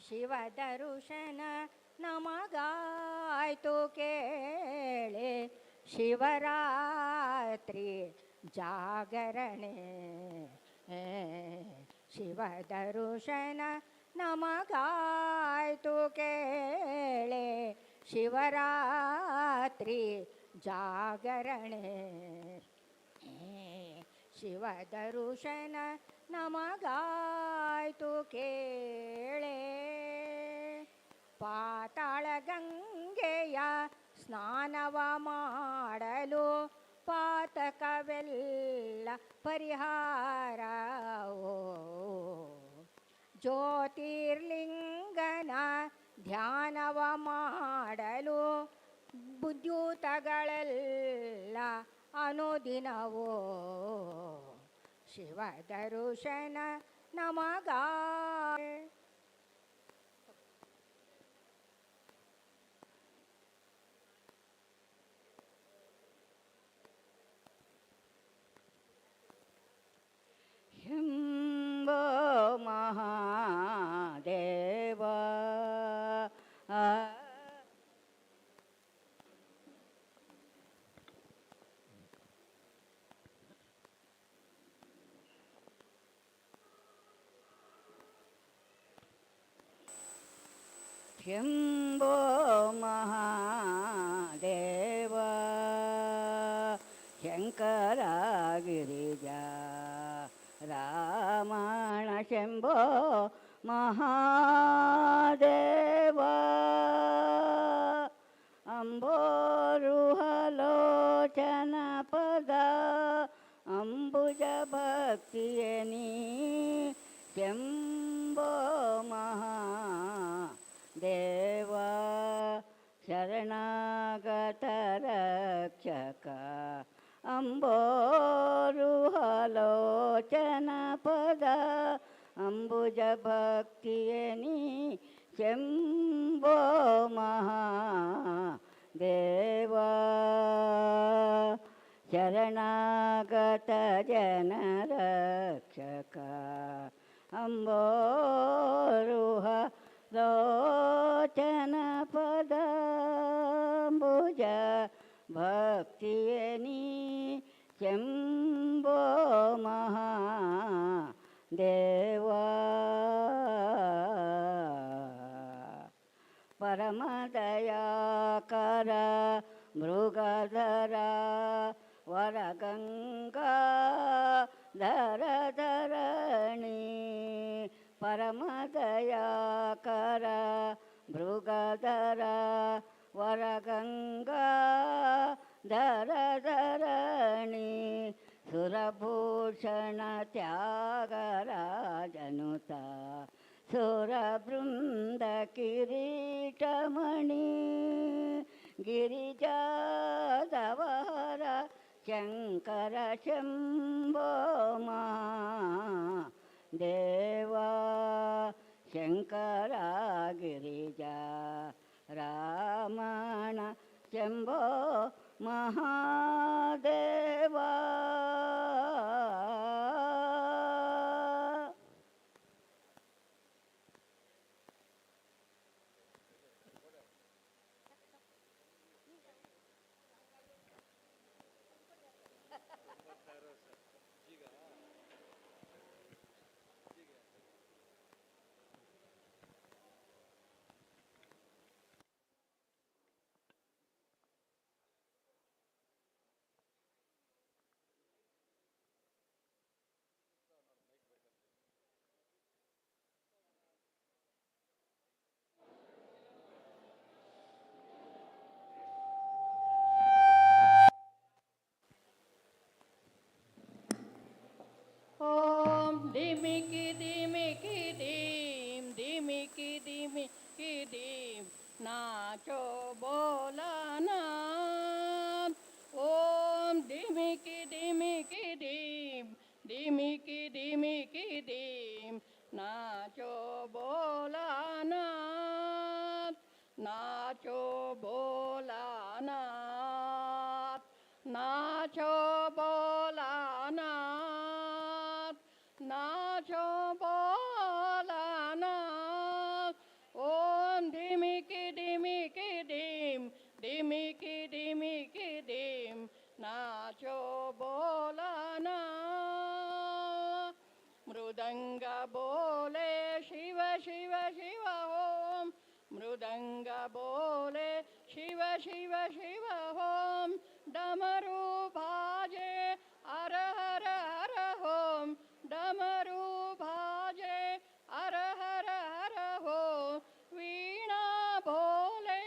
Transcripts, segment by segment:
ಶಿವದರುಶನ ನಮಗಾಯ್ತು ಕೇಳೆ, ಶಿವರಾತ್ರಿ ಜಾಗರಣೆ. ಶಿವದರುಶನ ನಮಗಾಯ್ತು ಕೇಳೆ, ಶಿವರಾತ್ರಿ ಜಾಗರಣೆ. ಶಿವದರುಶನ ನಮಗಾಯ್ತು ಕೇಳೆ. ಪಾತಾಳ ಗಂಗೆಯ ಸ್ನಾನವ ಮಾಡಲು ಪಾತಕವೆಲ್ಲ ಪರಿಹಾರವೋ. ಜ್ಯೋತಿರ್ಲಿಂಗನ ಧ್ಯಾನವ ಮಾಡಲು ಬುದ್ಧೂತಗಳೆಲ್ಲ ಅನುದಿನವೋ. ಶಿವದರುಶನ ನಮಗಾಯ. ಶಂಭೋ ಮಹಾದೇವ ಶಂಭೋ ಮಹಾದೇವ ಶಂಕರ ಗಿರಿಜಾ ರಾಮಣ ಶಂಭೋ ಮಹಾದೇವ. ಅಂಬೋರುಹಲೋಚನ ಪದ ಅಂಬುಜ ಭಕ್ತಿಯನಿ ಶಂಭೋ ಮಹಾದೇವ. ಶರಣಾಗತ ರಕ್ಷಕ ಅಂಬೋರುಹಲೋಚನ ಪದ ಅಂಬುಜ ಭಕ್ತಿಯನಿ ಶಂಭೋ ಮಹಾದೇವ. ಶರಣಾಗತ ಜನ ರಕ್ಷಕ ಅಂಬೋರುಹಲೋಚನ ಪದ ಅಂಬುಜ ಭಕ್ತಿಯನಿ ಶಂಭೋ ಮಹಾದೇವ. ಪರಮದಯಾಕರ ಮೃಗಧರ ವರಗಂಗಾ ಧರಣಿ. ಪರಮದಯಾಕರ ಮೃಗಧರ ವರಗಂಗಾ ಧರಣಿ. ಸುರಭೂಷಣ ತ್ಯಾಗರಾಜನುತ ಸುರಬೃಂದ ಕಿರೀಟಮಣಿ. ಗಿರಿಜಾದವರ ಶಂಕರ ಶಂಭೋ ಮಹಾದೇವ. ಶಂಕರ ಗಿರಿಜಾ ರಾಮಣ ಶಂಭೋ ಮಹಾದೇವ. ಓಂ ಧಿಮಿಕಿ ಧಿಮಿಕಿ ಧೀಂ ಧಿಮಿಕಿ ಧಿಮಿಕಿ ಧೀಂ ನಾಚೋ ಬೋಲನಾಥ್. ಓಂ ಧಿಮಿಕಿ ಧಿಮಿಕಿ ಧೀಂ ಧಿಮಿಕಿ ಧಿಮಿಕಿ ಧೀಂ ನಾಚೋ ಬೋಲನಾಥ್. ನಾಚೋ ಬೋಲನಾಥ್. ನಾಚೋ ಬೋಲನಾಥ್. ನಾಚೋ ಬೋಲನಾಥ್. मृदंग बोले शिव शिव शिव ओम मृदंग बोले शिव शिव शिव ओम डमरू भाजे हर हर हर ओम डमरू भाजे हर हर हर हो वीणा बोले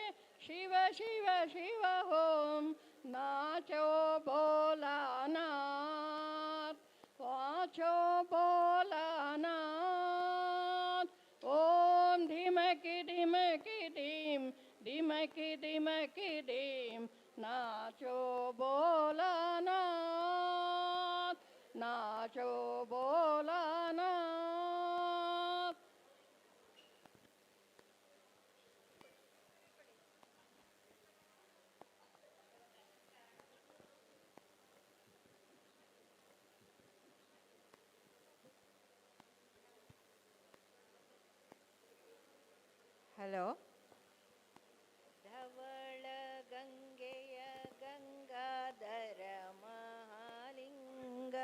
शिव शिव शिव ओम नाचो भोलानाथ वाचो भोलानाथ ओम धीमकी धीमकी धीम धीमकी धीमकी धीम नाचो भोलानाथ नाचो भोलानाथ. ಹಲೋ. ಧವಳ ಗಂಗೆಯ ಗಂಗಾಧರ ಮಹಾಲಿಂಗ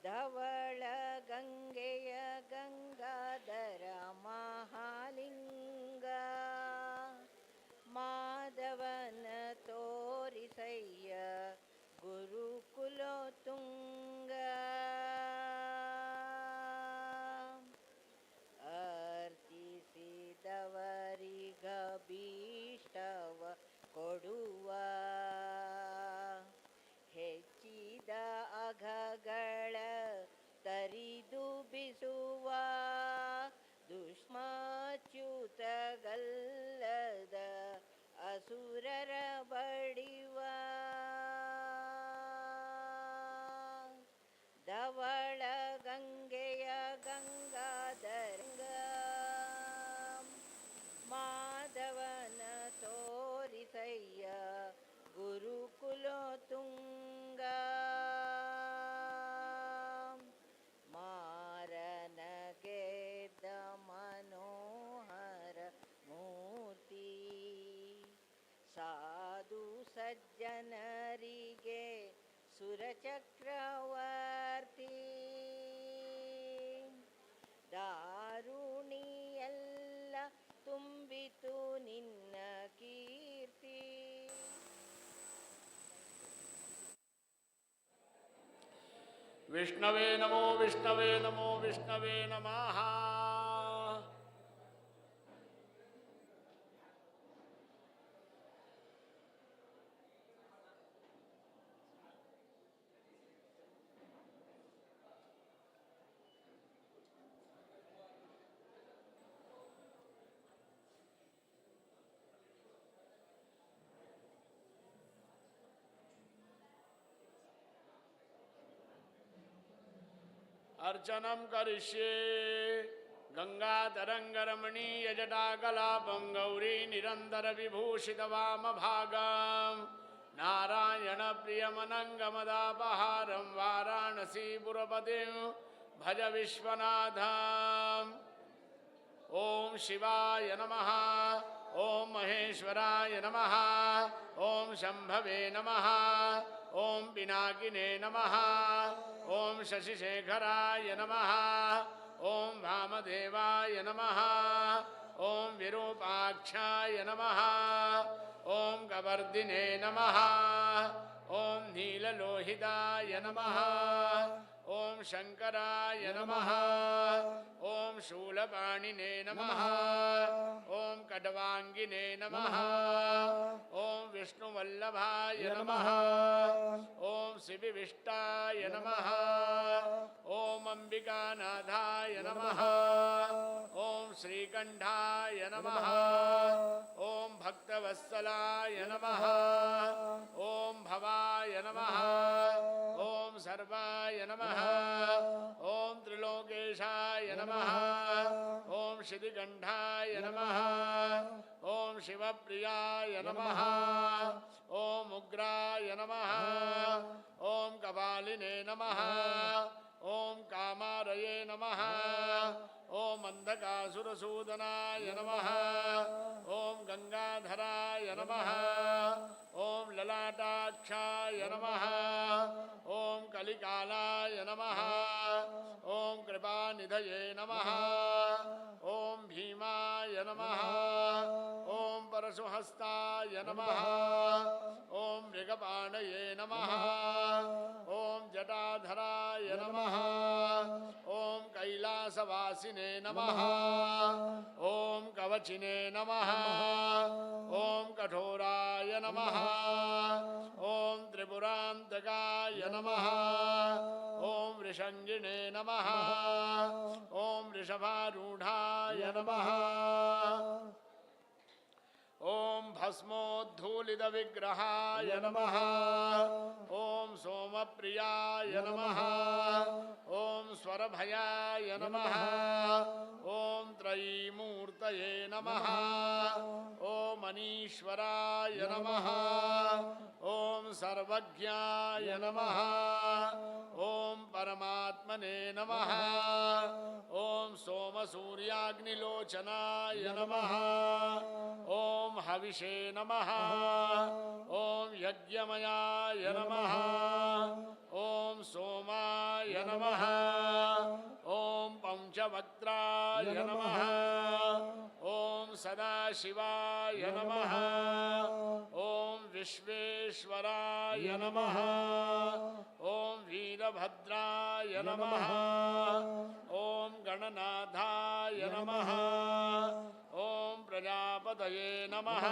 ಧವಳ ಗಂಗೆಯ ಗಂಗಾಧರ ಮಹಾಲಿಂಗ ಮಾಧವನ ತೋರಿಸಯ್ಯ ಗುರುಕುಲೋ ತುಂಗ ಅರ್ತಿಸಿದವರಿಗಭೀಷ್ಟವ ಕೊಡುವ ಹೆಚ್ಚಿದ ಅಘಗಳ ತರಿದು ಬಿಸುವ ದುಷ್ಮಚ್ಯುತಗಲ್ಲದ ಅಸುರರ ಬಡಿವ ಧವಳ ಗಂಗೆಯ ಗಂಗಾಧರಂಗ ಮಾಧವನ ತೋರಿಸಯ್ಯ ಗುರುಕುಲೋ ತುಂಗ ಮಾರನ ಗೆದ್ದ ಮನೋಹರ ಮೂರ್ತಿ ಸಾಧು ಸಜ್ಜನರಿಗೆ ಸುರಚಕ್ರವರ್ತಿ ದಾರುಣಿಯೆಲ್ಲ ತುಂಬಿತು ನಿನ್ನ ಕೀರ್ತಿ. ವಿಷ್ಣವೇ ನಮೋ ವಿಷ್ಣವೇ ನಮೋ ವಿಷ್ಣವೇ ನಮಃ. अर्चनं करिष्ये गंगाधरंगरमणीयजटाकलापं गौरी निरन्तरविभूषितवामभागं नारायणप्रियमनङ्गमदापहारं वाराणसीपुरपतिं भज विश्वनाथम्. ओम शिवाय नमः, ओम महेश्वराय नमः, ओम शंभवे नमः, ओम पिनाकिने नमः, ओम शशिशेखराय नमः, ओम वामदेवाय नमः, ओम विरूपाक्षाय नमः, ओम कवर्दिने नमः, ओम नीललोहिताय नमः, ओम शंकराय नमः, ओम शूलपाणिने नमः, ओम कड्वांगिने नमः, ओम विष्णुवल्लभाय नमः, ओम शिविविष्टाय नमः, ओम अंबिकानाथाय नमः, ओम श्रीकंठाय नमः, ओम भक्तवत्सलाय नमः, ओम भवाय नमः, ओम सर्वाय नमः, ओम त्रिलोकेशाय नमः, ओम शितिकंठाय नमः, ओम शिवप्रियाय नमः, ओम उग्राय नमः, ओम कपालिने नमः, ओम कामारये नमः, ओम अंधकासुरसूदनाय नमः, ओम गंगाधराय नमः, ॐ ललाटाक्षाय नमः ॐ कलिकालाय नमः ॐ कृपानिधये नमः ॐ भीमाय नमः ॐ परशुहस्ताय नमः ॐ मृगपाणये नमः ॐ जटाधराय नमः ॐ कैलासवासिने नमः ॐ कवचिने नमः ॐ कठोराय नमः ॐ त्रिपुरान्तकाय नमः ॐ वृषङ्गिणे नमः ॐ वृषभारूढाय नमः ॐ भस्मोद्धूलितविग्रहाय नमः ॐ सोमप्रियाय नमः ॐ स्वरभयाय नमः ॐ त्रयीमूर्तये नमः ॐ अनीश्वराय नमः ॐ सर्वज्ञाय नमः ॐ परमात्मने नमः ॐ सोमसूर्याग्निलोचनाय नमः ॐ हविषे नमः ॐ यज्ञमयाय नमः ॐ सोमाय नमः ॐ पंचवक्त्राय नमः ॐ सदाशिवाय नमः ॐ विश्वेश्वराय नमः ॐ वीरभद्राय नमः ॐ गणनाथाय नमः ॐ प्रजापतये नमः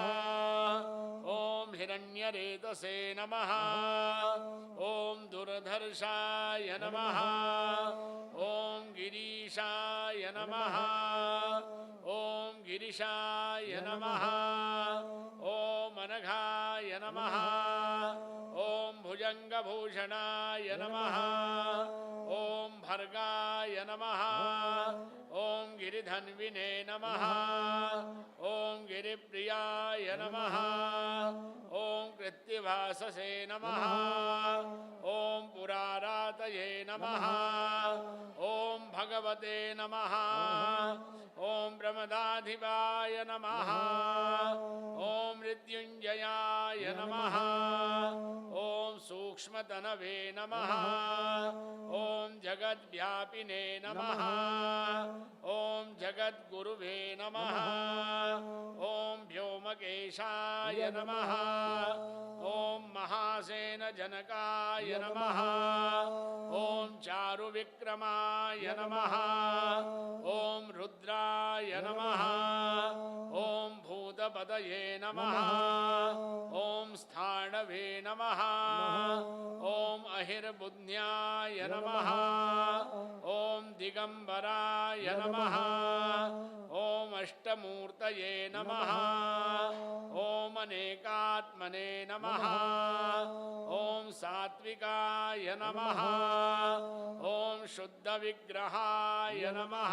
ॐ हिरण्यरेतसे नमः ॐ दुर्धर्षाय नमः ॐ गिरीशाय नमः ॐ गिरिशाय नमः ॐ अनघाय नमः ॐ भुजङ्गभूषणाय नमः ॐ भर्गाय नमः ॐ गिरिधन्विने नमः ॐ गिरिप्रियाय नमः ॐ कृत्तिवाससे नमः ॐ पुरारातये नमः ॐ भगवते नमः ॐ प्रमदाधिपाय नमः ॐ मृत्युञ्जयाय नमः ॐ सूक्ष्मतनवे नमः ॐ जगद्व्यापिने नमः ॐ जगद्गुरुवे नमः ॐ व्योमकेशाय नमः ॐ महासेनजनकाय नमः ॐ चारुविक्रमाय नमः ॐ रुद्राय नमः ॐ भूतपतये नमः ॐ स्थाणवे नमः ॐ अहिर्बुद्ध्याय नमः ॐ दिगम्बराय नमः ॐ अष्टमूर्तये नमः ॐ अनेकात्मने नमः ॐ सात्विकाय नमः ॐ शुद्धविग्रहाय नमः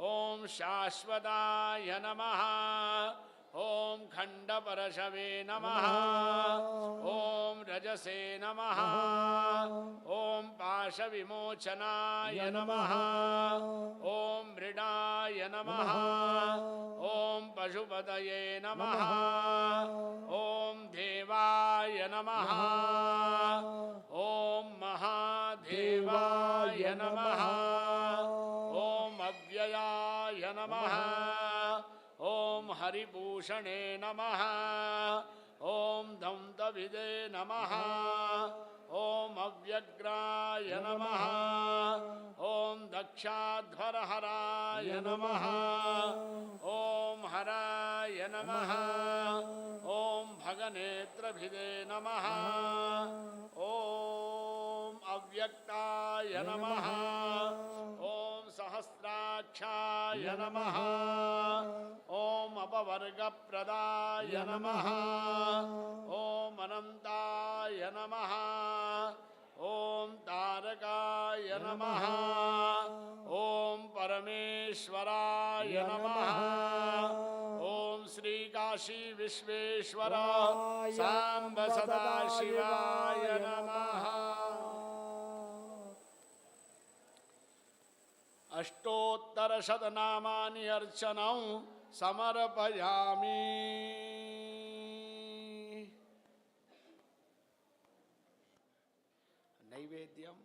ॐ शाश्वताय नमः ॐ खण्डपरशवे नमः ॐ रजसे नमः ॐ पाशविमोचनाय नमः ॐ मृडाय नमः ॐ पशुपतये नमः ॐ देवाय नमः ॐ महादेवाय नमः ॐ अव्ययाय नमः ॐ हरिभूषणे नमः ॐ दन्तविदे नमः ॐ अव्यग्राय नमः ॐ दक्षाध्वरहराय नमः ॐ हराय नमः ॐ भगनेत्रभिदे नमः ॐ अव्यक्ताय नमः ॐ सहस्राक्षाय नमः ॐ अपवर्गप्रदाय नमः ॐ अनन्ताय नमः ॐ तारकाय नमः ॐ परमेश्वराय नमः ॐ श्रीकाशी विश्वेश्वर सांब सदाशिवाय नमः। अष्टोत्तरशतनामानि अर्चनं समर्पयामि। ನೈವೇದ್ಯಂ.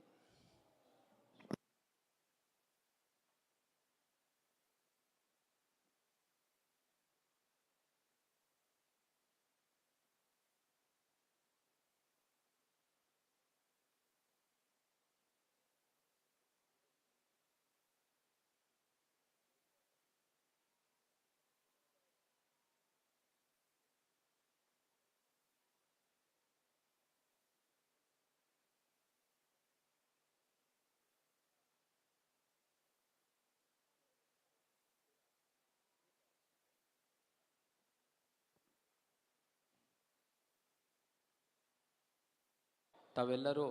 ತಾವೆಲ್ಲರೂ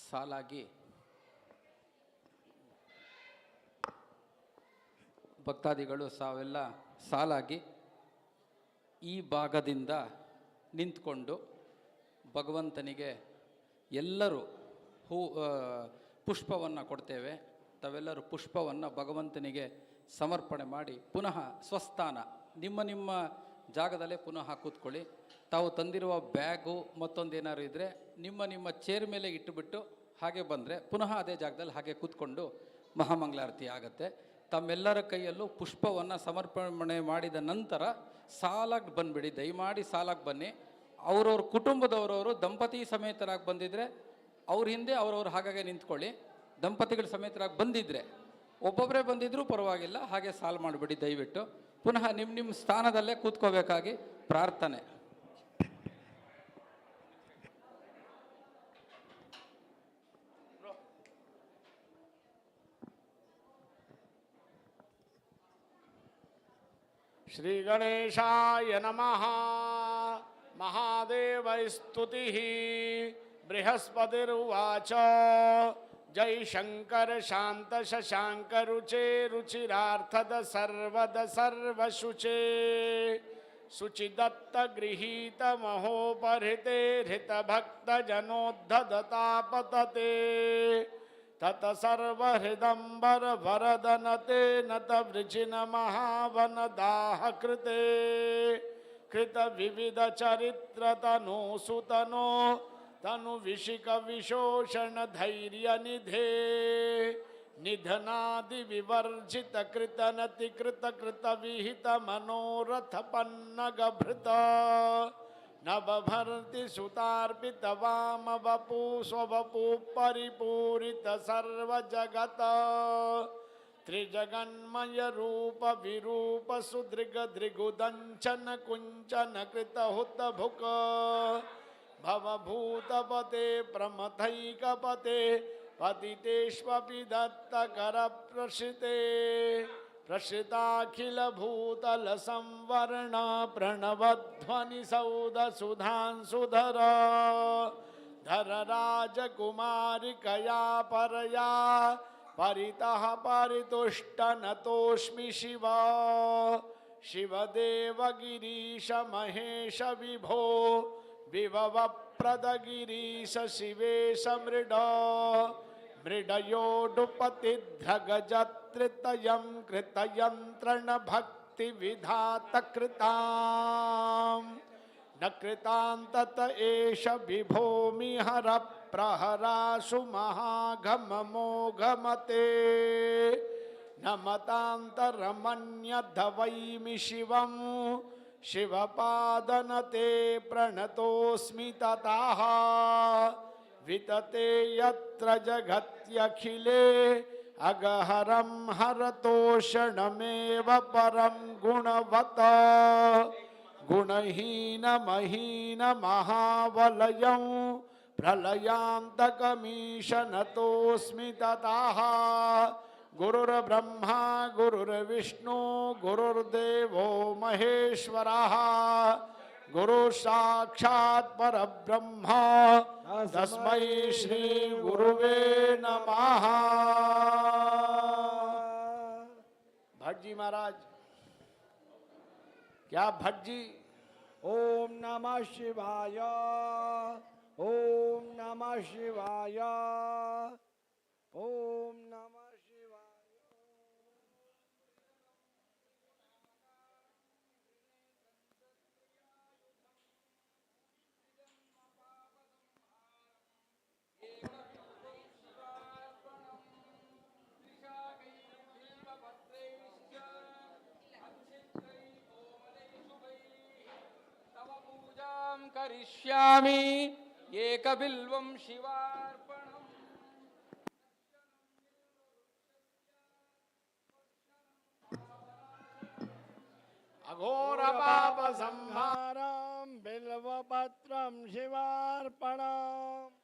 ಸಾಲಾಗಿ ಭಕ್ತಾದಿಗಳು ಸಾವೆಲ್ಲ ಸಾಲಾಗಿ ಈ ಭಾಗದಿಂದ ನಿಂತ್ಕೊಂಡು ಭಗವಂತನಿಗೆ ಎಲ್ಲರೂ ಪುಷ್ಪವನ್ನು ಕೊಡ್ತೇವೆ. ತಾವೆಲ್ಲರೂ ಪುಷ್ಪವನ್ನು ಭಗವಂತನಿಗೆ ಸಮರ್ಪಣೆ ಮಾಡಿ ಪುನಃ ಸ್ವಸ್ಥಾನ ನಿಮ್ಮ ನಿಮ್ಮ ಜಾಗದಲ್ಲೇ ಪುನಃ ಕೂತ್ಕೊಳ್ಳಿ. ತಾವು ತಂದಿರುವ ಬ್ಯಾಗು ಮತ್ತೊಂದೇನಾದ್ರು ಇದ್ದರೆ ನಿಮ್ಮ ನಿಮ್ಮ ಚೇರ್ ಮೇಲೆ ಇಟ್ಟುಬಿಟ್ಟು ಹಾಗೆ ಬಂದರೆ ಪುನಃ ಅದೇ ಜಾಗದಲ್ಲಿ ಹಾಗೆ ಕೂತ್ಕೊಂಡು ಮಹಾಮಂಗಳಾರತಿ ಆಗುತ್ತೆ. ತಮ್ಮೆಲ್ಲರ ಕೈಯಲ್ಲೂ ಪುಷ್ಪವನ್ನು ಸಮರ್ಪಣೆ ಮಾಡಿದ ನಂತರ ಸಾಲಾಗಿ ಬಂದುಬಿಡಿ. ದಯಮಾಡಿ ಸಾಲಾಗಿ ಬನ್ನಿ. ಅವರವ್ರ ಕುಟುಂಬದವರವರು ದಂಪತಿ ಸಮೇತರಾಗಿ ಬಂದಿದ್ದರೆ ಅವ್ರ ಹಿಂದೆ ಅವರವ್ರು ಹಾಗಾಗಿ ನಿಂತ್ಕೊಳ್ಳಿ. ದಂಪತಿಗಳ ಸಮೇತರಾಗಿ ಬಂದಿದ್ದರೆ ಒಬ್ಬೊಬ್ಬರೇ ಬಂದಿದ್ದರೂ ಪರವಾಗಿಲ್ಲ, ಹಾಗೆ ಸಾಲು ಮಾಡಿಬಿಡಿ ದಯವಿಟ್ಟು. ಪುನಃ ನಿಮ್ಮ ನಿಮ್ಮ ಸ್ಥಾನದಲ್ಲೇ ಕೂತ್ಕೋಬೇಕಾಗಿ ಪ್ರಾರ್ಥನೆ. ಶ್ರೀ ಗಣೇಶಾಯ ನಮಃ. ಮಹಾದೇವೈಸ್ತುತಿಃ. ಬೃಹಸ್ಪತಿರುವಾಚ ಜೈ ಶಂಕರ ಶಾಂತ ಶಶಾಂಕ ರುಚೇ ರುಚಿರಾರ್ಥದ ಸರ್ವದ ಸರ್ವಶುಚೇ ಶುಚಿದತ್ತ ಗೃಹೀತ ಮಹೋಪಹೃತೆ ಹೃತ ಭಕ್ತ ಜನೋದ್ಧತಾಪತತೆ ತತ ಸರ್ವಹೃದಂಬರ ವರದನತೆ ನತ ವೃಚಿನ ಮಹಾವನದಾಹ ಕೃತೆ ಕೃತ ವಿವಿಧ ಚರಿತ್ರ ತನು ಸುತನೋ ತನು ವಿಶಿಕ ವಿಶೋಷಣ ಧೈರ್ಯ ನಿಧೇ ನಿಧನಾದಿ ವಿವರ್ಜಿತ ಕೃತ ನತಿ ಕೃತ ಕೃತ ವಿಹಿತ ಮನೋರಥ ಪನ್ನಗಭೃತ ನವಭರ್ತಿ ಸುತಾರ್ಪಿತ ವಾಮ ವಪು ಸ್ವವಪು ಪರಿಪೂರಿತ ಸರ್ವ ಜಗತ ತ್ರಿಜಗನ್ಮಯ ರೂಪ ವಿರೂಪ ಸುದೃಗ ದೃಗುದಂಚನ ಕುಂಚನ ಕೃತ ಹುತ ಭುಕ ಭವಭೂತಪತೆ ಪ್ರಮಥೈಕಪತೆ ಪತಿತೇಷ್ವಪಿ ದತ್ತಕರ ಪ್ರಸಿತೆ ಪ್ರಸಿತಾಖಿಲ ಭೂತಲ ಸಂವರ್ಣ ಪ್ರಣವಧ್ವನಿ ಸೌದ ಸುಧಾಂಸುಧರ ಧರ ರಾಜಕುಮಾರಿಕಯಾ ಪರಯಾ ಪರಿತಃ ಪರಿತುಷ್ಟ ನತೋಸ್ಮಿ ಶಿವ ಶಿವದೇವ ಗಿರೀಶ ಮಹೇಶ ವಿಭೋ ವಿಭವಪ್ರದ ಗಿರೀಶ ಶಿವೇಶ ಮೃಡ ಮೃಡಯೋಡುಪತಿಧ್ರಗಜತ್ರಿತಯಂ ಕೃತಯಂತ್ರಣ ಭಕ್ತಿ ವಿಧಾತ ಕೃತಾಂ ನ ಕೃತಾಂತತ ಏಷ ವಿಭೋಮಿ ಹರ ಪ್ರಹರಾಸು ಮಹಾಘಮ ಮೋಘಮತೆ ನಮತಾಂತರಮನ್ಯಧವೈಮಿ ಶಿವಂ ಶಿವಪಾದನತೆ ಪ್ರಣತೋಸ್ಮಿ ತತಃ ವಿತತೆ ಯತ್ರ ಜಗತ್ಯಖಿಲೇ ಅಗಹರಂ ಹರತೋಷಣಮೇವ ಪರಂ ಗುಣವತ ಗುಣಹೀನ ಮಹೀನ ಮಹಾವಲಯಂ ಪ್ರಲಯಾಂತಕಮೀಶನತೋಸ್ಮಿ ತತಃ ಗುರುರ್ಬ್ರಹ್ಮ ಗುರುರ್ವಿಷ್ಣು ಗುರುರ್ದೇವೋ ಮಹೇಶ್ವರಃ ಗುರು ಸಾಕ್ಷಾತ್ ಪರಬ್ರಹ್ಮ ತಸ್ಮೈ ಶ್ರೀ ಗುರುವೇ ನಮಃ. ಭಟ್ಜಿ महाराज क्या भट्जी. ओम नमः शिवाय ओम नमः शिवाय ओम नमः शिवाय. समर्पयिष्यामि एकबिल्वं शिवार्पणम्। अघोर पाप संहारं बिल्वपत्रं शिवार्पणम्।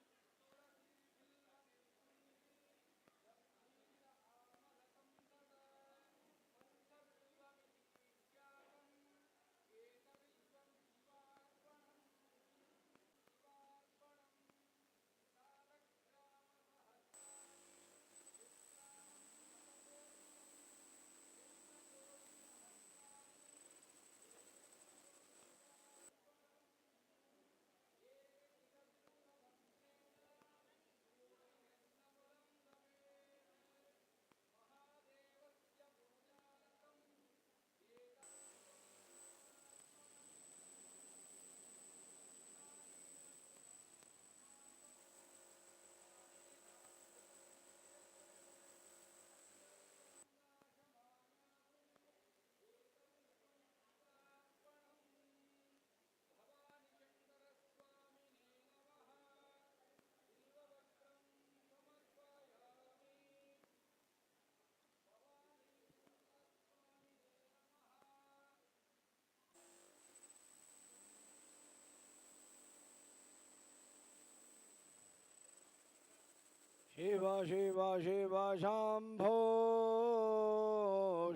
शिव शिव शिव शंभो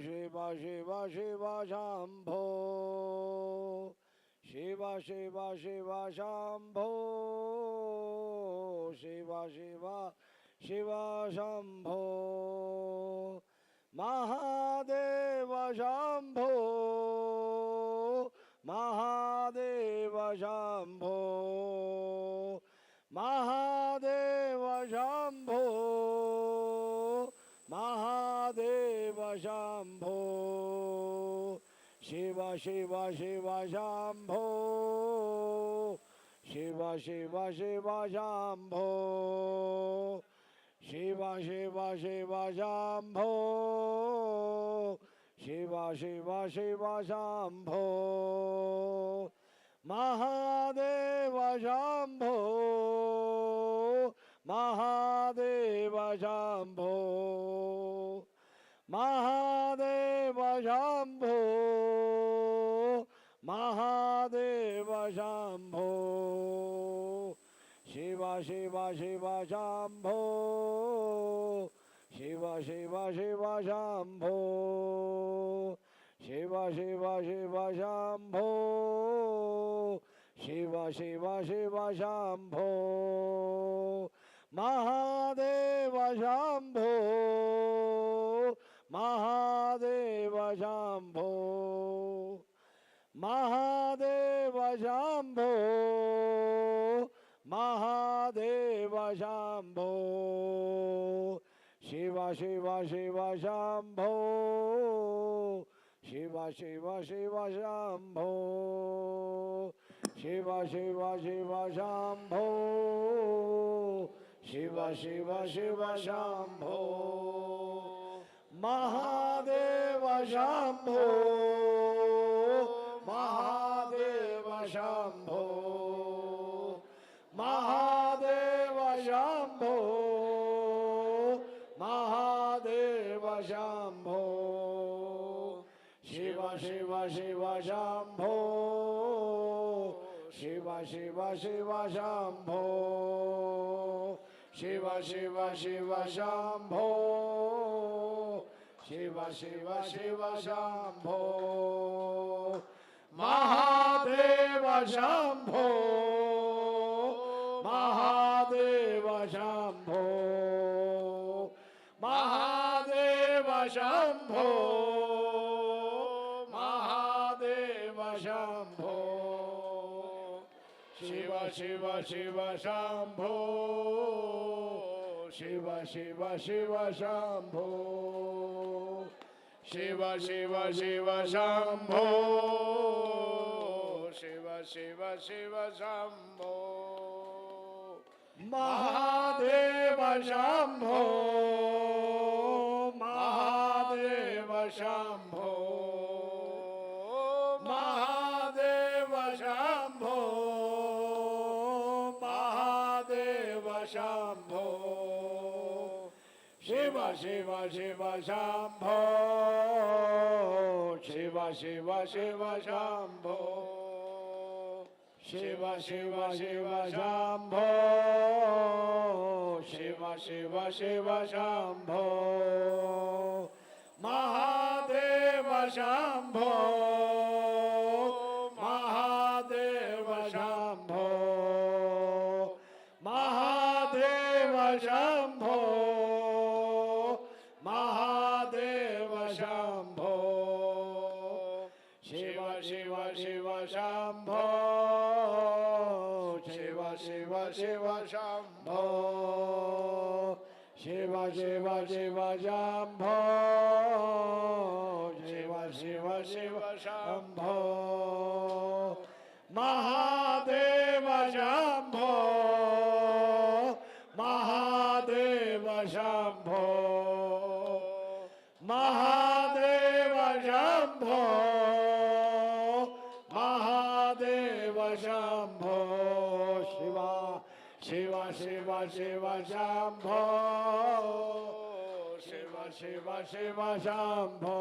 शिव शिव शिव शंभो शिव शिव शिव शंभो शिव शिव शिव शंभो महादेव शंभो महादेव शंभो महादेव शंभो महादेव शंभो शिव शिव शिव शंभो शिव शिव शिव शंभो शिव शिव शिव शंभो शिव शिव शिव शंभो महादेव शंभो महादेव शंभो महादेव शंभो महादेव शंभो शिव शिव शिव शंभो शिव शिव शिव शंभो शिव शिव शिव शंभो शिव शिव शिव शंभो महादेव शंभो महादेव शंभो महादेव शंभो महादेव शंभो शिव शिव शिव शंभो शिव शिव शिव शंभो शिव शिव शिव शंभो शिव शिव शिव शंभो महादेव शंभो महादेव शंभो महादेव शंभो महादेव शंभो शिव शिव शिव शंभो शिव शिव शिव शंभो शिव शिव शिव शंभो शिव शिव शिव शंभो महादेव शंभो महादेव शंभो महादेव शंभो महादेव शंभो शिव शिव शिव शंभो शिव शिव शिव शंभो शिव शिव शिव शंभो शिव शिव शिव शंभो महादेव शंभो महादेव शंभो महादेव शंभो शिव शिव शिव शंभो शिव शिव शिव शंभो शिव शिव शिव शंभो शिव शिव शिव शंभो महादेव शंभो महादेव शंभो महादेव शंभो महादेव शंभो शिव शिव शिव शंभो शिव शिव शिव शंभो शिव शिव शिव शंभो शिव शिव शिव शंभो महादेव शंभो महादेव शंभो महादेव शंभो महादेव शंभो शिवा शिव शिव शिव शंभो शिव शिव शिव शंभो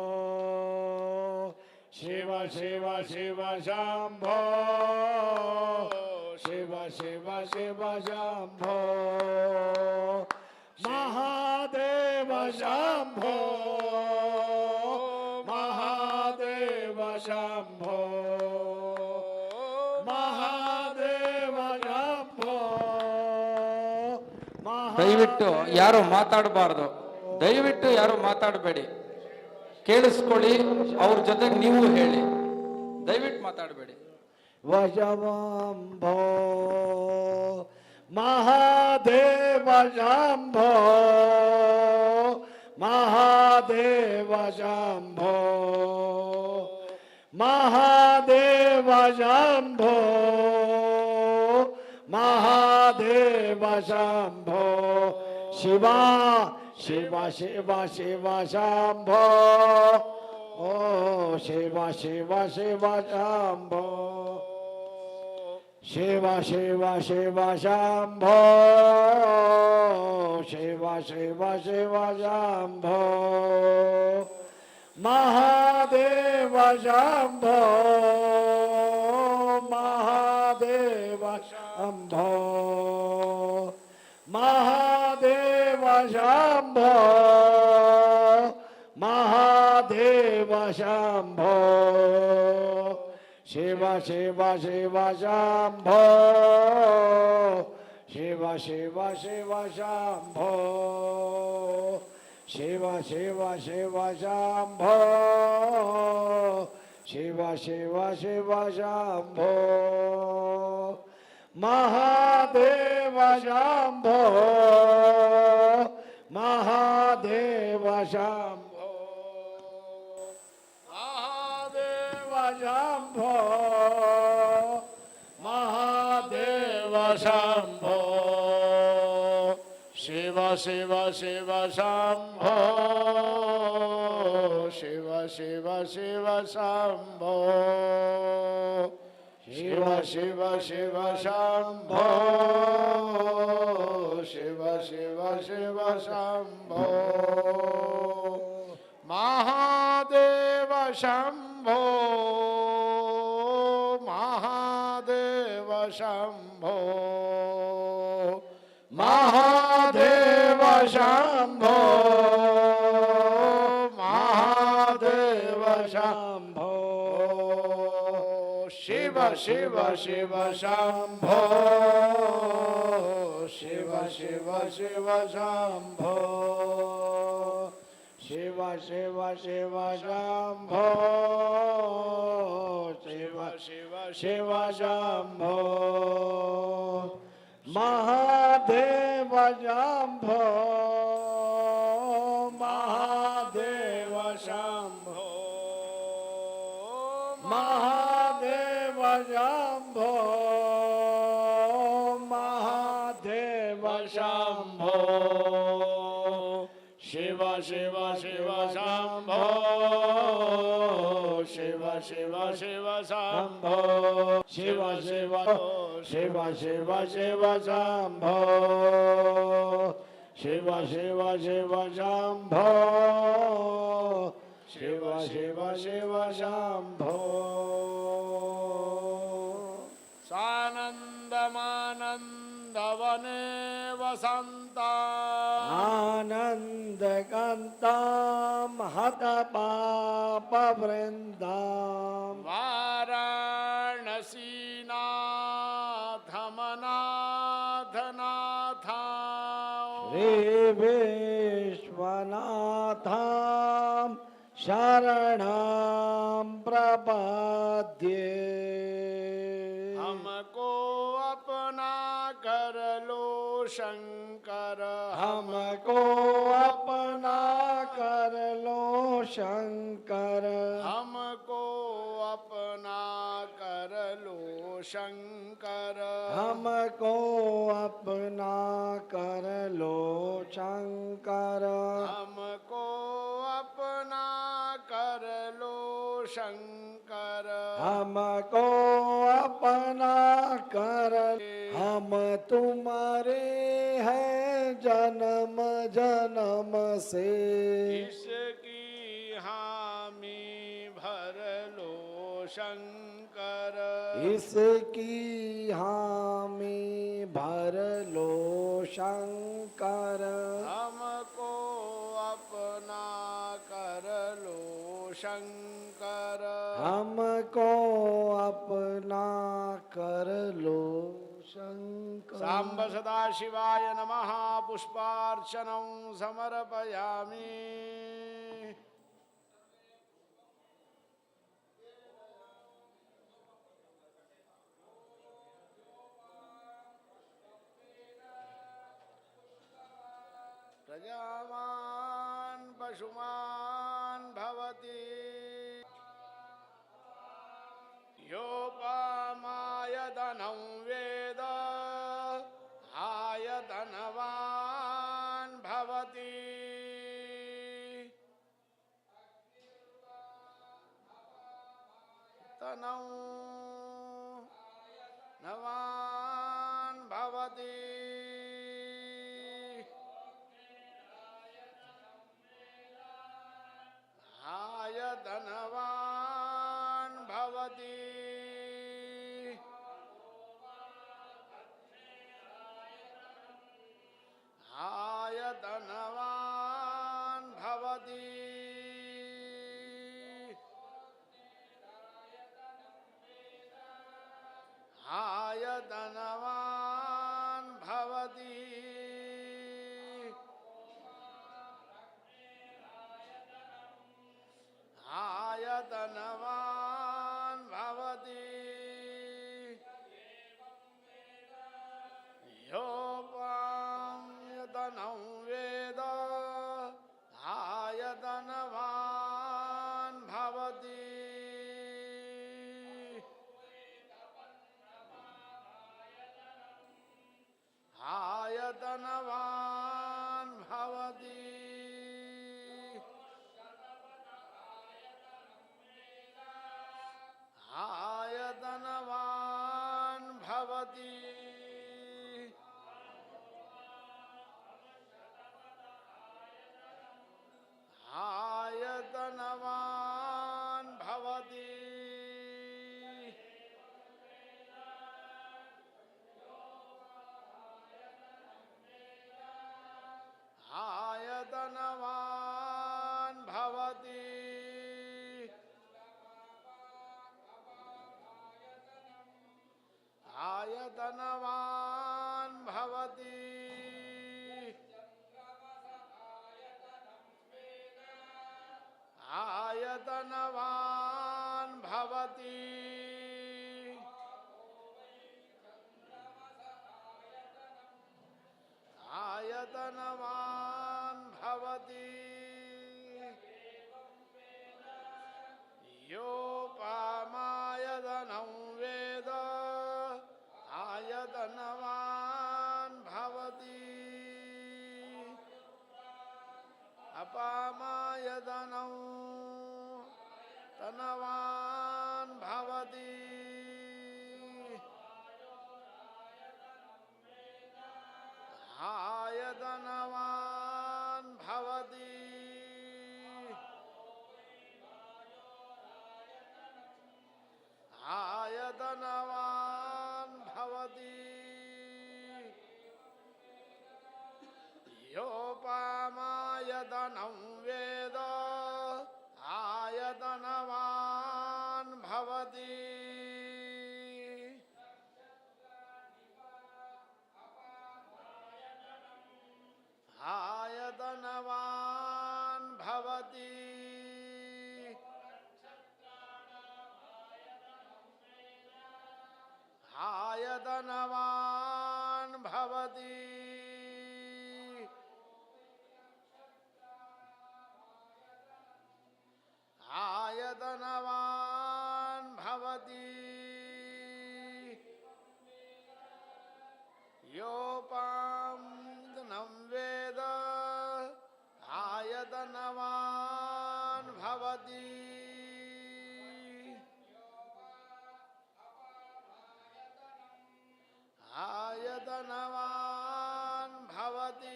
शिव शिव शिव शंभो शिव शिव शिव शंभो महादेव शंभो महादेव शंभो महादेव शंभो ದಯವಿಟ್ಟು ಯಾರು ಮಾತಾಡಬಾರ್ದು, ದಯವಿಟ್ಟು ಯಾರು ಮಾತಾಡಬೇಡಿ, ಕೇಳಿಸ್ಕೊಳ್ಳಿ. ಅವ್ರ ಜೊತೆಗೆ ನೀವು ಹೇಳಿ, ದಯವಿಟ್ಟು ಮಾತಾಡಬೇಡಿ. वशंभो महादेव शंभो महादेव शंभो महादेव शंभो महादेव शंभो शिवा शिव शिव शिव शंभो ओ शिव शिव शिव शंभो शिव शिव शिव शंभो शिव शिव शिव शंभो महादेव शंभो महादेव शंभो महादेव शंभो महादेव शंभो शिव शिव शिव शंभो शिव शिव शिव शंभो शिव शिव शिव शंभो शिव शिव शिव शंभो महादेव शंभो महादेव शंभो महादेव शंभो महादेव शंभो शिव शिव शिव शंभो शिव शिव शिव शंभो शिव शिव शिव शंभो शिव शिव शिव शंभो महादेव शंभो महादेव शंभो महादेव शंभो महादेव शंभो शिव शिव शिव शंभो शिव शिव शिव शंभो शिव शिव शिव शंभो शिव शिव शिव शंभो महादेव शंभो महादेव शंभो महादेव शंभो महादेव शंभो शिव शिव शिव शंभो शिव शिव शिव शंभो शिव शिव शिव शिव शिव शंभो शिव शिव शिव शम्भो शिव शिव शिव शम्भो सानन्दमानन्दवने वसन्ता आनन्दकान्तां हतपापवृन्दां वाराणसीनाथमनाथनाथा श्रीविश्वनाथं शरणं प्रपद्ये हमको अपना कर लो शंकर हमको अपना कर लो शंकर हमको अपना कर लो शंकर हमको अपना कर लो शंकर हमको अपना कर लो शंकर हमको अपना कर हम तुम्हारे हैं जन्म जन्म से इसकी हामी भर लो शंकर इसकी हामी भर लो शंकर हमको अपना कर लो शंकर हमको अपना कर लो शंकर सांब सदा शिवाय नमः पुष्पार्चनं समर्पयामि प्रजावान् पशुमान् भवति योपामायतनं वेद आयतनवान् भवति तनौ नवान् भवति आयतनवान् भवति आयतनवान् भवति आयतनवान् भवति आयतनवान् भवति योपायतनं वेद आयतनवान् भवति आयतनवान् भवति आयतनवान् भवति आयतनवान् भवति आयतनवान् भवति आयतनवान् भवति आयतनवान् भवति आयतनवान् भवति योपामायतनं वेद आयतनवान् भवति अपामायतनं तनवान् भवति आयतनवान् भवति आयतनवान् भवति योपामायतनं वेद आयतनवान् भवति आयतनवान् भवति आयतनवान् भवति आयतनवान् भवति योपां वेद आयतनवान् भवति आयतनवान् भवति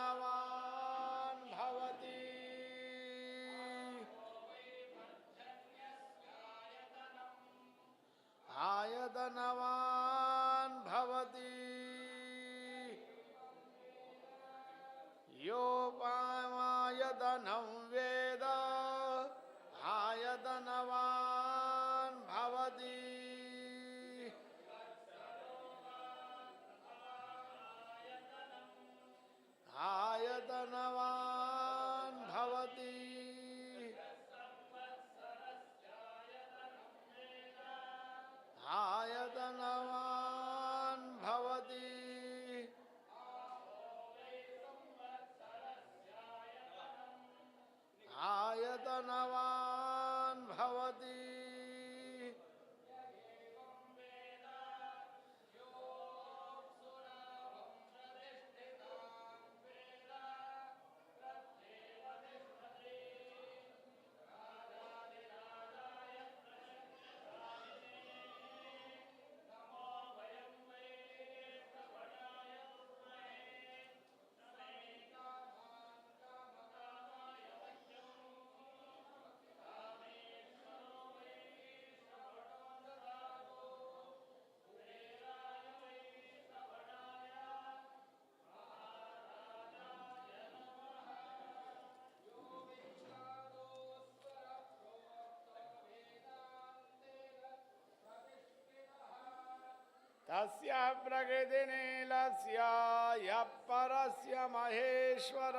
आयतनवान् भवति आयतनवान् भवति योपामायतनं वेद आयतनवान् भवति आयतनवान् भवति आयतनवान् भवति आयतनवान् भवति तस्य प्रकृतिनीलस्य यः परस्य महेश्वर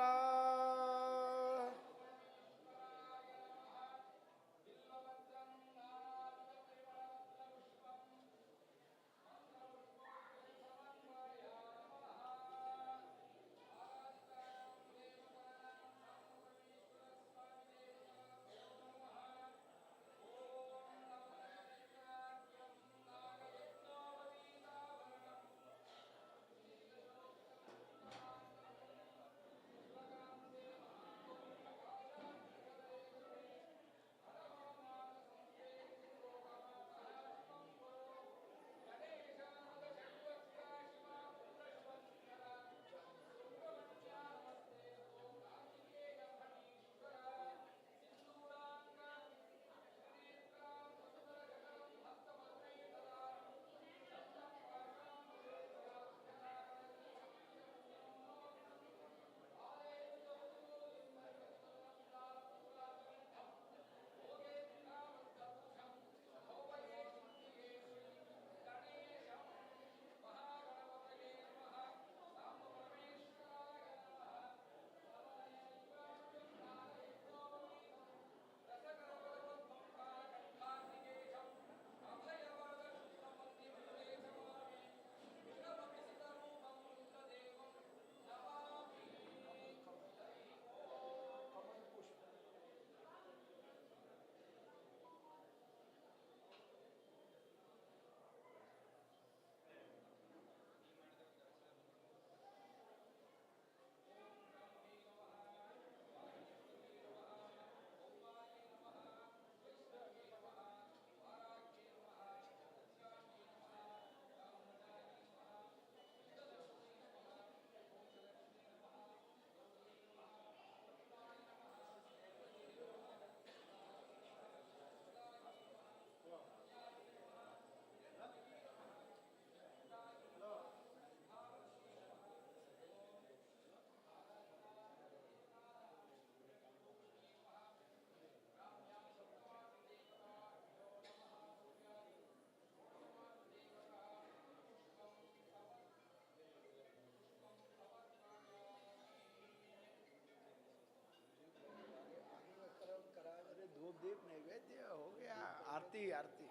आरती आरती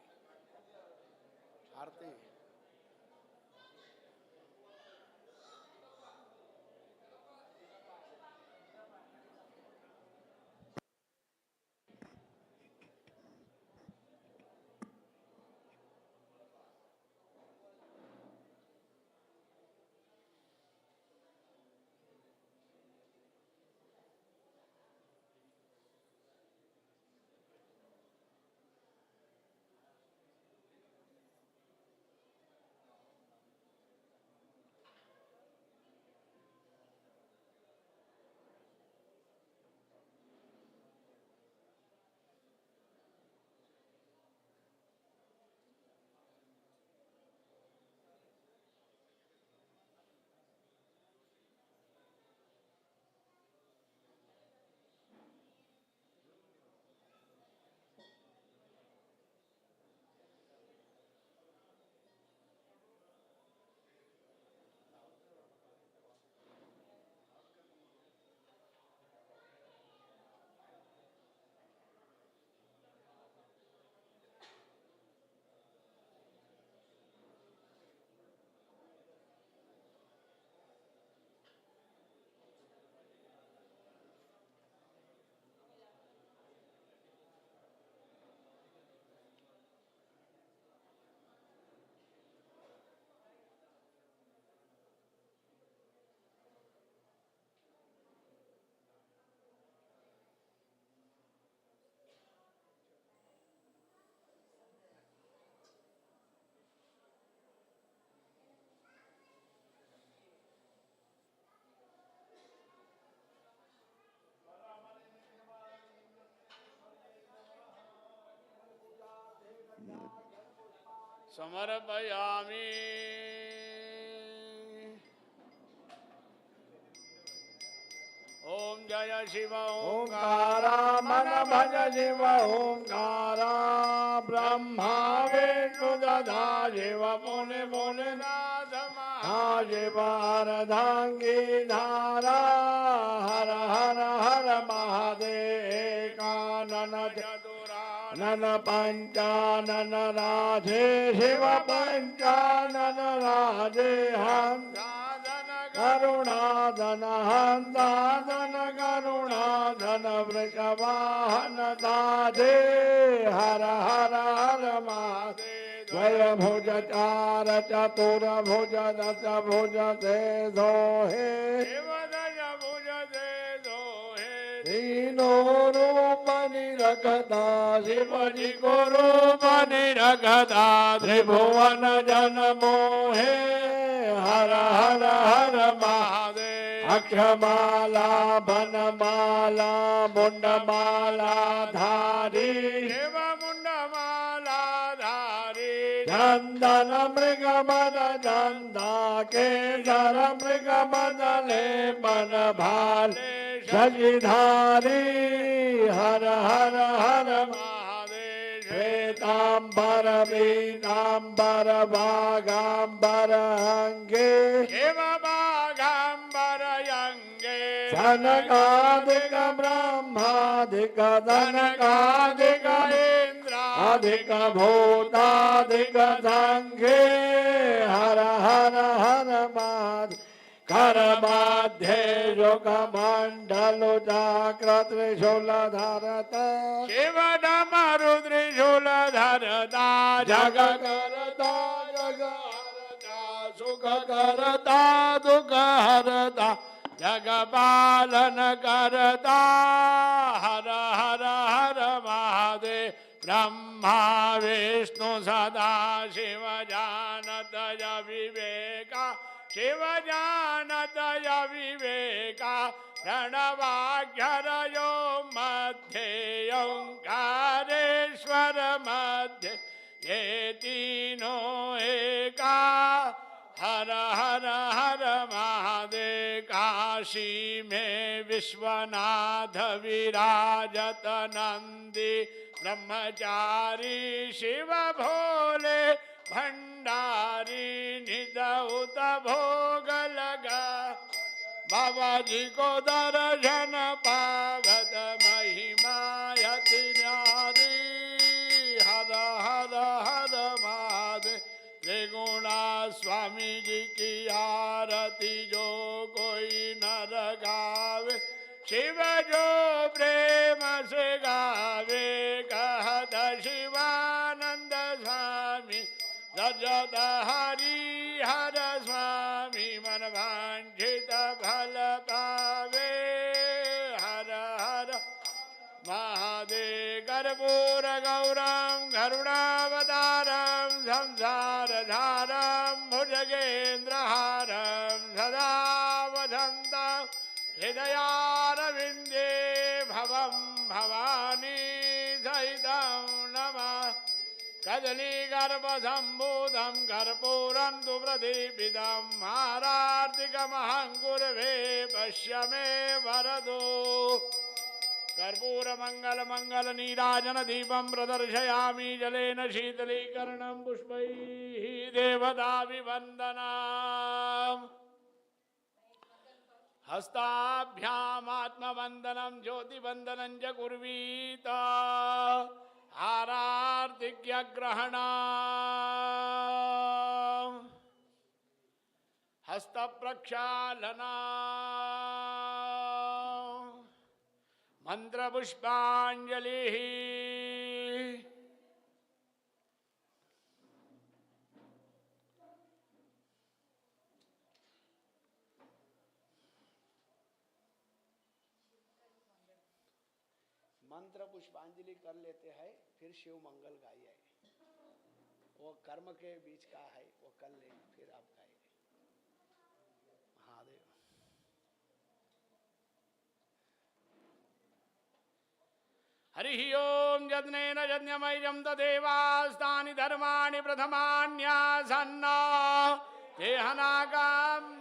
आरती समर्पयामि ओम जय शिव ओंकारा मन भज शिव ओंकारा ब्रह्मा विष्णु दधा शिव मुनि मुनि हा शिव अर्धांगी धारा हर हर हर महादेव कानन नन पंचानन राधे शिव पंचानन राधे हंस करुणाधन हंसाधन करुणाधन वृषवाहन दाधे हर हर हर महादेव द्वयभुज चार चतुर्भुज दश भुज से दोहे तीनों रूप निरखता शिवजी को रूप निरखता त्रिभुवन जन मोहे हर हर हर महादेव अक्षमाला बनमाला मुंडमाला धारी शिव मुंडमाला धारी चंदन मृग मद चंदा के धर मृग मदले मन भाले शशिधारी हर हर हर महादेव श्वेतांबर पीतांबर भागांबर अंगे शिव भागांबर अंगे सनकादिक ब्रह्मादिक धनकादिक इंद्रादिक भूतादिक संघे हर हर हर महादेव कर माध्ये जोग मंडल जाग्र त्रिशूल धरता शिव डमरु त्रिशूल धरता जग करता जग हरता सुख करता दुख हरता जग पालन करता हर हर हर महादेव ब्रह्मा विष्णु सदा शिव जानत विवेका शिव जानत विवेका प्रणवाक्षरयो मध्ये ओंकारेश्वर मध्ये ये तीनों एका हर हर हर महादेव काशी में विश्वनाथ विराजत नंदी ब्रह्मचारी शिव भोले भंडारी निदउत भोग लगा बाबा जी को दर्शन पावत महिमा यति नारी हर निर्गुणा स्वामी जी की आरती जो कोई नर गावे, शिव जो प्रेम से गावे, कहत शिवानंद स्वामी सजत हरि हर स्वामी, मन वांछित फल पावे। हर हर महादेव। कर्पूर गौरम करुणावतारम संसारधारम भुजगेन्द्रहारम सदा वसन्तं हृदयारविन्दे भवं भवानी सहितं नमः। कदलीगर्भसम्भूतं कर्पूरं तु प्रदीपितं, मारार्तिकमहं कुर्वे पश्य मे वरदो। कर्पूर मंगल मंगल नीराजन दीपं प्रदर्शयामि, जलेन शीतलीकरणं पुष्पैः देवताभिवन्दनम्। हस्ताभ्यामात्मवन्दनं ज्योतिवन्दनं च कुर्वीत, आरार्तिक्यग्रहणम् हस्तप्रक्षालनम् मंत्रपुष्पांजलिः। मंत्र पुष्पांजलि कर लेते हैं, फिर शिव मंगल गाइए। वो कर्म के बीच का है, वो कर लेंगे, फिर आप गाइए। महादेव। हरि ओम यज्ञेन यज्ञमयं तदेवास्तानि धर्माणि प्रथमान्यासन्न देहनागम्।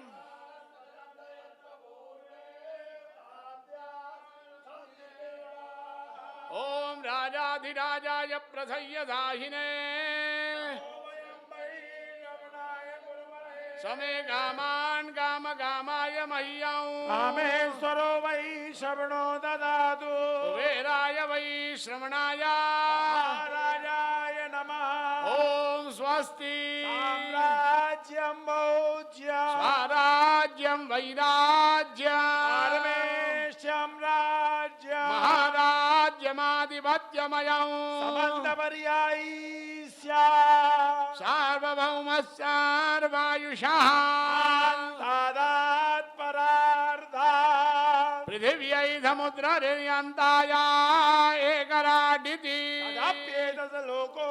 ओम राजाधिराजाय प्रसय्यदाहिने समे कामान् कामकामाय मह्यं। कामेश्वरो वै श्रवणो ददातु। कुबेराय वै श्रवणाय राजाय नमः। ओम स्वस्ति। साम्राज्यं भोज्यं स्वराज्यं वैराज्यम् परमेशं राज्यं महाराज्यमाधिपत्यमयम् समन्तपर्यायी स्यात्। सार्वभौमस्यार्वायुषः तादात्परार्धात्। पृथिव्यै समुद्रनिर्यन्ताय एकराडिति तदप्येतस् लोको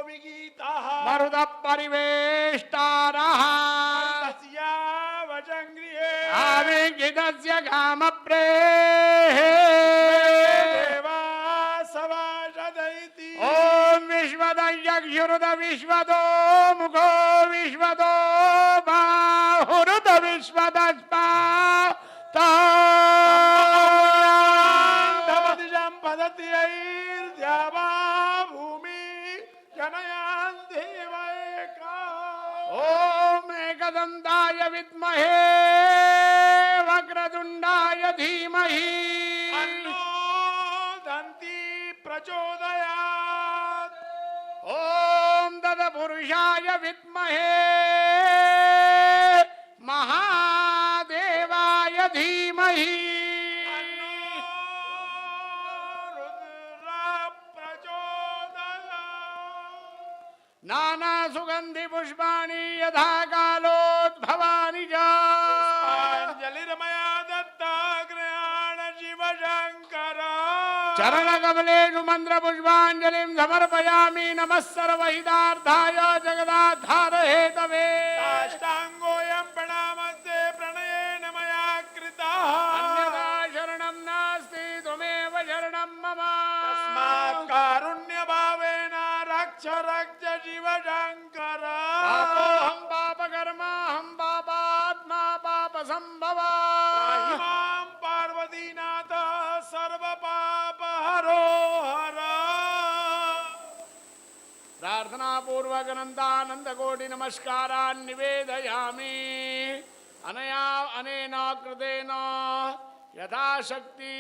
विगीतः। मरुतः परिवेष्टारः तस्यावचं गृहे आविर्जितस्य कामप्रेः देवासवासदैति। ओम विश्वदयक्षुरुद विश्वदो मुखो विश्वदो बाहुरुद धमदिशं पदत्यैर्द्यावा भूमि जनयान् देवैका। ओम एकदन्ताय विद्महे वक्रतुण्डाय धीमहि तन्नो दन्ती प्रचोदयात्। ओम तत्पुरुषाय विद्महे महादेवाय धीमहि रुद्र प्रचोदयात्। नाना सुगंधि पुष्पाणि यथा कालोद्भवानि च अंजलिर्मया दत्ताग्रयाण शिवशंकर। चरण कमलेषु मंत्र पुष्पांजलिं समर्पयामि। नमः सर्वहितार्थाय जगदाधार हेतवे। साष्टांगोऽयं प्रणामस्ते प्रणयेन मया कृतः। अन्यथा शरणं नास्ति त्वमेव शरणं मम। तस्मात् कारुण्यभावेन रक्ष रक्ष शिवशंकर। पापोऽहं पापकर्माहं पापात्मा पापसम्भवा। त्राहि मां पार्वतीनाथ सर्वपापहरो हर। प्रार्थना पूर्वक अनंतानंद कोटि नमस्कारान् निवेदयामि। अनया अनेन कृतेन यथाशक्ति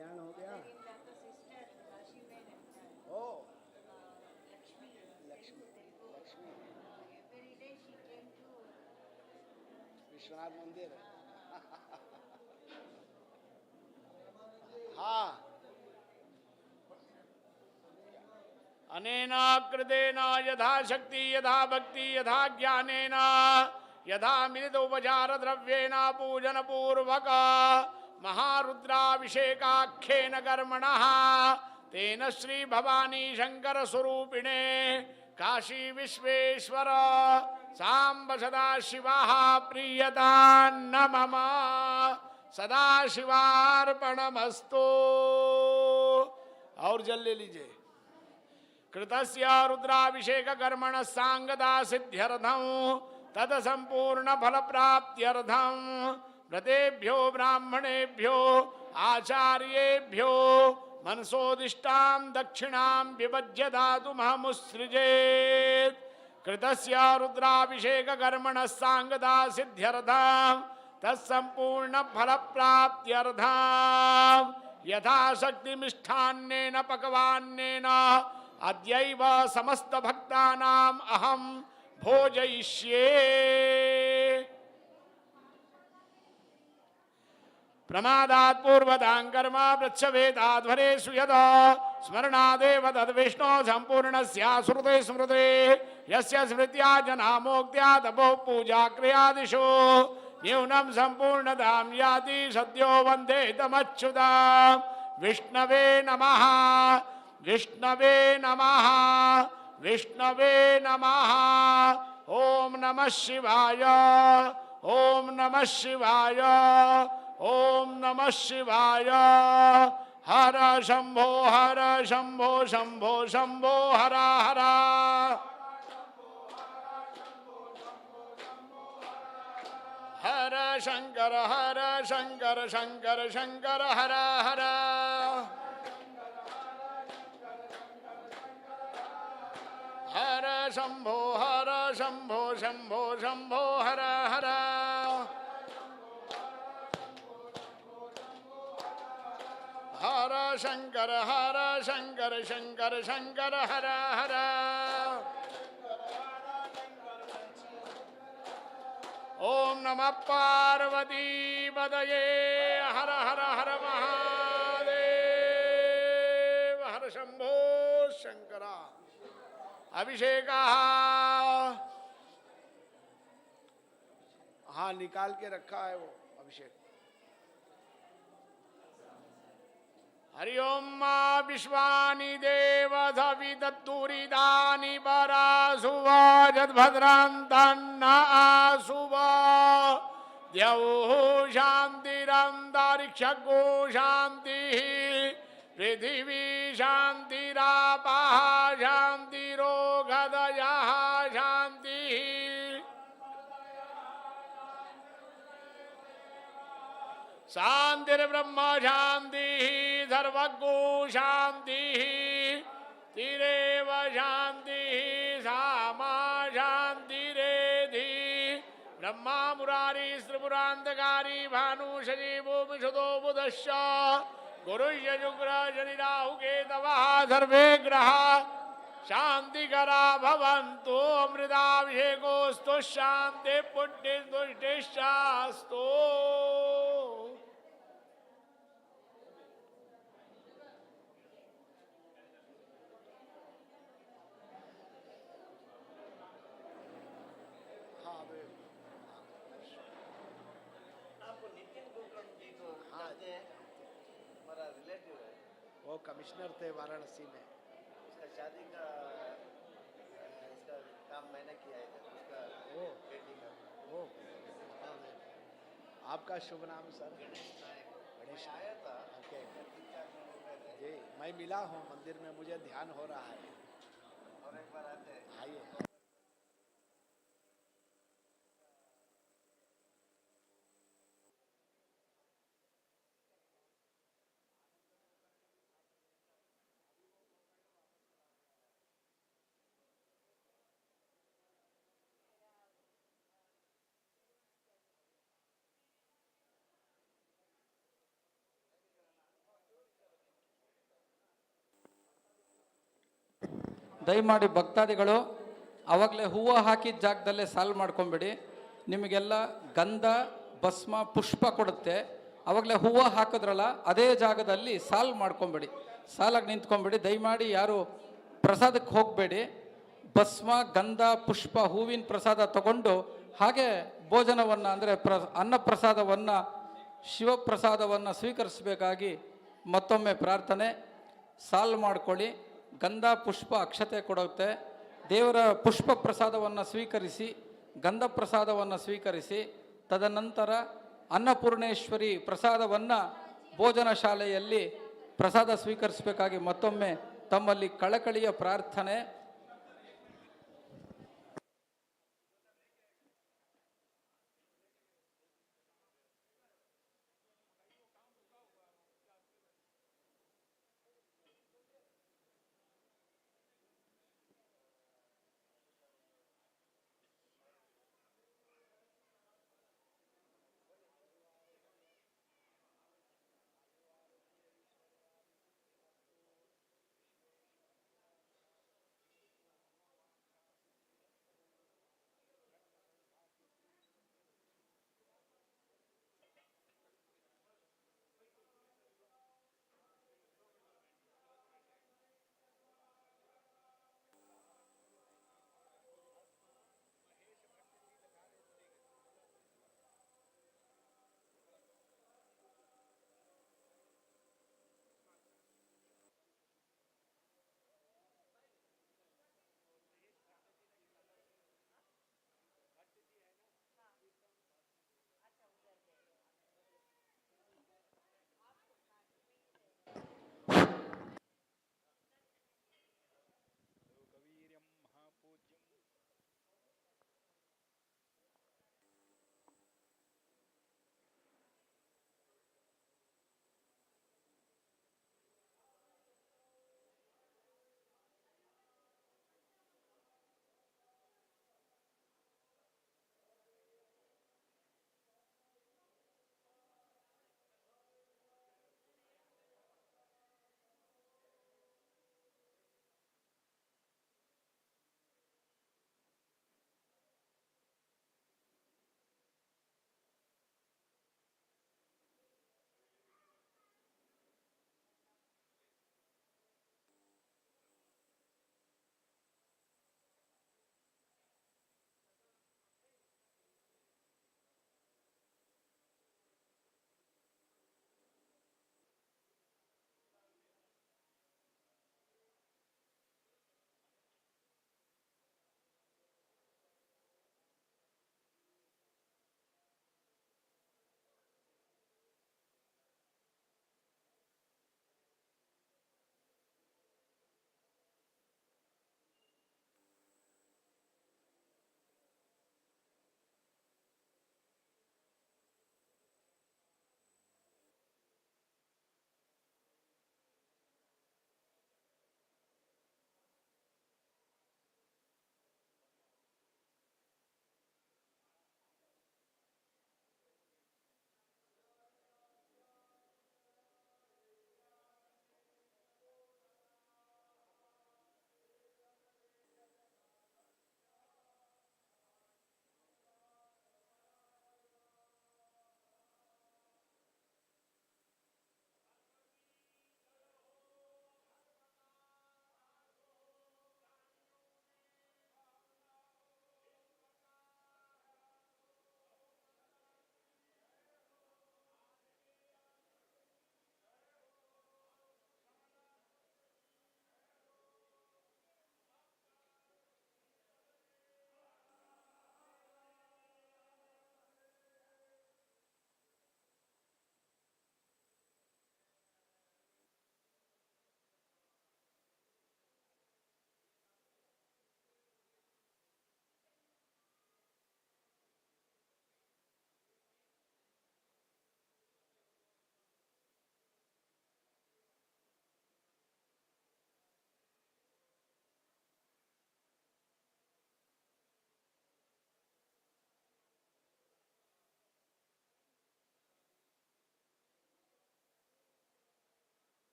कल्याण हो गया। ओ लक्ष्मी लक्ष्मी विश्वनाथ मंदिर हाँ अनेन कृतेन यथा शक्ति यथा भक्ति यथा ज्ञानेन यथा मिलितोपचार द्रव्येण पूजन पूर्वक महारुद्राभिषेकाख्येन कर्मणः तेन श्री भवानी शंकर स्वरूपिणे काशी विश्वेश्वर सांब सदाशिवः प्रीयतान्न मम सदाशिवार्पणमस्तु। और जल ले लीजिए। कृतस्य रुद्राभिषेक कर्मण सांगदा सिद्ध्यर्थं तद संपूर्ण फल प्राप्त्यर्थं व्रतेभ्यो ब्राह्मणेभ्यो आचार्येभ्यो मनसोदिष्टां दक्षिणां विभज्य दातुमहमुत्सृजेत्। कृतस्य रुद्राभिषेक कर्मण सांगदा सिद्ध्यर्थं तत्संपूर्ण फल प्राप्त्यर्थं यथाशक्ति मिष्ठान्नेन पकवान्नेन अद्यैव समस्त भक्तानाम् अहं भोजयिष्ये। प्रमादात् पूर्वतां कर्म पृच्छवेदाध्वरेषु यदा स्मरणादेव तद्विष्णो सम्पूर्णस्य श्रुते स्मृते यस्य स्मृत्या जना मोक्त्या तपो पूजा क्रियादिषु न्यूनं सम्पूर्णतां याति सद्यो वन्दे तमच्युतां। विष्णवे नमः विष्णवे नमः विष्णवे नमः। ओम नमः शिवाय ओम नमः शिवाय ओम नमः शिवाय। हर शंभो शंभो शंभो हर हर। हर शंकर शंकर शंकर हर हर। हर शंभो शंभो शंभो हर हर। हर शंकर शंकर हर हर। ओम नमः पार्वती पतये हर हर हर महादेव। हर शंभो शंकरा। अभिषेक हाँ निकाल के रखा है वो अभिषेक। हरि ओम विश्वानि देव सविदत्तुरिदानि परासुव यद्भद्रं तन्न आसुव। द्यौः शान्तिरन्तरिक्षगो शान्तिः पृथिवी शान्तिरापः शान्तिरोगदयः शान्तिः। शांतिर्ब्रह्म शांतिः सर्वगो शांतिः तिरेव शांतिः सामा शांतिरेधि। ब्रह्मा मुरारी त्रिपुरान्तकारी भानु शजीवो विशुदो बुधश्च गुरुश्च शुक्र शनि राहु केतवः सर्वे ग्रहा शांतिकरा भवन्तु। अमृताभिषेकोस्तु शांति पुण्यस्तुष्टिश्चास्तु। वो कमिश्नर थे वाराणसी में। उसका शादी का इसका काम मैंने किया है उसका बेटी का। वो आपका शुभ नाम सर? गणेश आया था। ओके 3-4 महीने पहले। जी मैं मिला हूँ मंदिर में, मुझे ध्यान हो रहा है। और एक बार आते हैं। आइए। ದಯಮಾಡಿ ಭಕ್ತಾದಿಗಳು ಆವಾಗಲೇ ಹೂವು ಹಾಕಿದ ಜಾಗದಲ್ಲೇ ಸಾಲು ಮಾಡ್ಕೊಂಬಿಡಿ. ನಿಮಗೆಲ್ಲ ಗಂಧ ಭಸ್ಮ ಪುಷ್ಪ ಕೊಡುತ್ತೆ. ಆವಾಗಲೇ ಹೂವು ಹಾಕಿದ್ರಲ್ಲ ಅದೇ ಜಾಗದಲ್ಲಿ ಸಾಲು ಮಾಡ್ಕೊಂಬಿಡಿ, ಸಾಲಾಗಿ ನಿಂತ್ಕೊಂಬಿಡಿ. ದಯಮಾಡಿ ಯಾರು ಪ್ರಸಾದಕ್ಕೆ ಹೋಗಬೇಡಿ. ಭಸ್ಮ ಗಂಧ ಪುಷ್ಪ ಹೂವಿನ ಪ್ರಸಾದ ತಗೊಂಡು ಹಾಗೆ ಭೋಜನವನ್ನು ಅಂದರೆ ಅನ್ನ ಪ್ರಸಾದವನ್ನು ಶಿವಪ್ರಸಾದವನ್ನು ಸ್ವೀಕರಿಸಬೇಕಾಗಿ ಮತ್ತೊಮ್ಮೆ ಪ್ರಾರ್ಥನೆ. ಸಾಲು ಮಾಡ್ಕೊಳ್ಳಿ. ಗಂಧ ಪುಷ್ಪ ಅಕ್ಷತೆ ಕೊಡುತ್ತೆ. ದೇವರ ಪುಷ್ಪ ಪ್ರಸಾದವನ್ನು ಸ್ವೀಕರಿಸಿ, ಗಂಧ ಪ್ರಸಾದವನ್ನು ಸ್ವೀಕರಿಸಿ, ತದನಂತರ ಅನ್ನಪೂರ್ಣೇಶ್ವರಿ ಪ್ರಸಾದವನ್ನು ಭೋಜನ ಶಾಲೆಯಲ್ಲಿ ಪ್ರಸಾದ ಸ್ವೀಕರಿಸಬೇಕಾಗಿ ಮತ್ತೊಮ್ಮೆ ತಮ್ಮಲ್ಲಿ ಕಳಕಳಿಯ ಪ್ರಾರ್ಥನೆ.